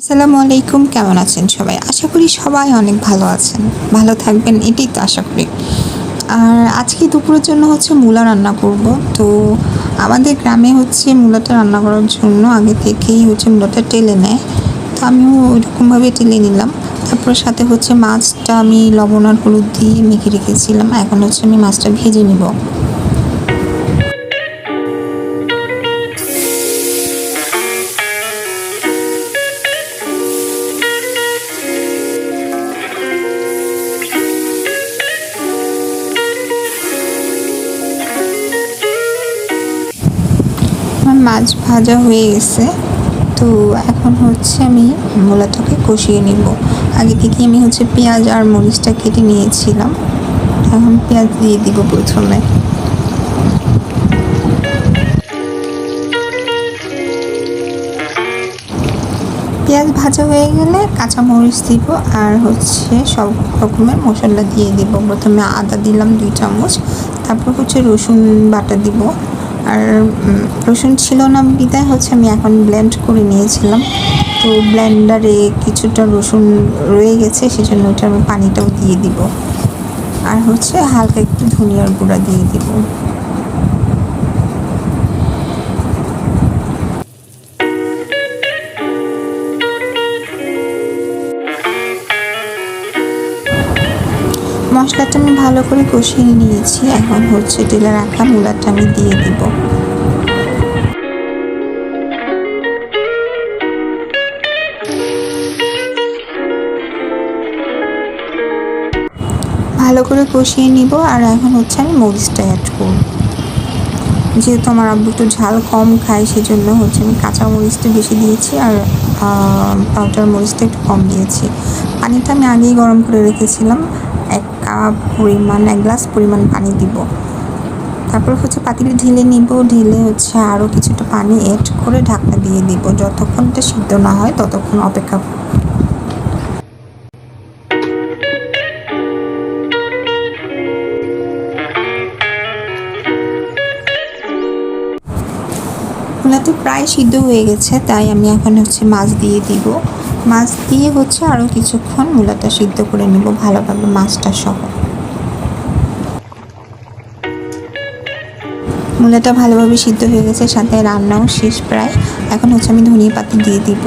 আসসালামু আলাইকুম, কেমন আছেন সবাই? আশা করি সবাই অনেক ভালো আছেন, ভালো থাকবেন, এটাই তো আশা করি। আর আজকে দুপুরের জন্য মূলা রান্না করব। তো আমাদের গ্রামে মূলাটা রান্না করার জন্য আগে থেকেই মূলাটা টেলে নেয়। তো আমিও ওইরকমভাবে টেলে নিলাম। তারপর সাথে মাছটা আমি লবণ আর হলুদ দিয়ে মেখে রেখেছিলাম। এখন আমি মাছটা ভেজে নিব। আমার মাছ ভাজা হয়ে গেছে। তো এখন আমি মূলাটাকে কষিয়ে নিব। আগে থেকে আমি পেঁয়াজ আর মরিচটা কেটে নিয়েছিলাম। এখন পেঁয়াজ দিয়ে দিব প্রথমে। পেঁয়াজ ভাজা হয়ে গেলে কাঁচা মরিচ দিব আর সব রকমের মশলা দিয়ে দিব। প্রথমে আদা দিলাম 2 চামচ, তারপর রসুন বাটা দিব। আর রসুন ছিল না বিদায় আমি এখন ব্লেন্ড করে নিয়েছিলাম। তো ব্লেন্ডারে কিছুটা রসুন রয়ে গেছে, সেজন্য ওটা আমি পানিটাও দিয়ে দিব। আর হালকা একটু ধনিয়ার গুঁড়া দিয়ে দিব। মশলাটা আমি ভালো করে কষিয়ে নিয়েছি। এখন টেলে রাখা মূলাটা আমি দিয়ে দিব। ভালো করে কষিয়ে নিব। আর এখন আমি মরিচটা অ্যাড করব। যেহেতু আমার আব্বু একটু ঝাল কম খায়, সেজন্য আমি কাঁচা মরিচটা বেশি দিয়েছি আর পাউডার মরিচটা একটু কম দিয়েছি। পানিটা আমি আগেই গরম করে রেখেছিলাম। 1 গ্লাস পরিমাণ পানি দিব। তারপর পাতিলে ঢেলে নিব। ঢেলে আরও কিছুটা পানি অ্যাড করে ঢাকনা দিয়ে দিব। যতক্ষণ এটা সিদ্ধ না হয় ততক্ষণ অপেক্ষা করব। মূলাটা প্রায় সিদ্ধ হয়ে গেছে, তাই আমি এখন মাছ দিয়ে দিব। মাছ দিয়ে আরও কিছুক্ষণ মূলাটা সিদ্ধ করে নিব ভালোভাবে, মাছটা সহ। মূলাটা ভালোভাবে সিদ্ধ হয়ে গেছে, সাথে রান্নাও শেষ প্রায়। এখন আমি ধনিয়া পাতা দিয়ে দিব।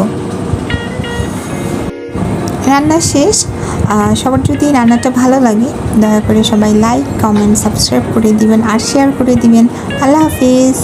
রান্না শেষ। সবার যদি রান্নাটা ভালো লাগে দয়া করে সবাই লাইক, কমেন্ট, সাবস্ক্রাইব করে দিবেন আর শেয়ার করে দিবেন। আল্লাহ হাফিজ।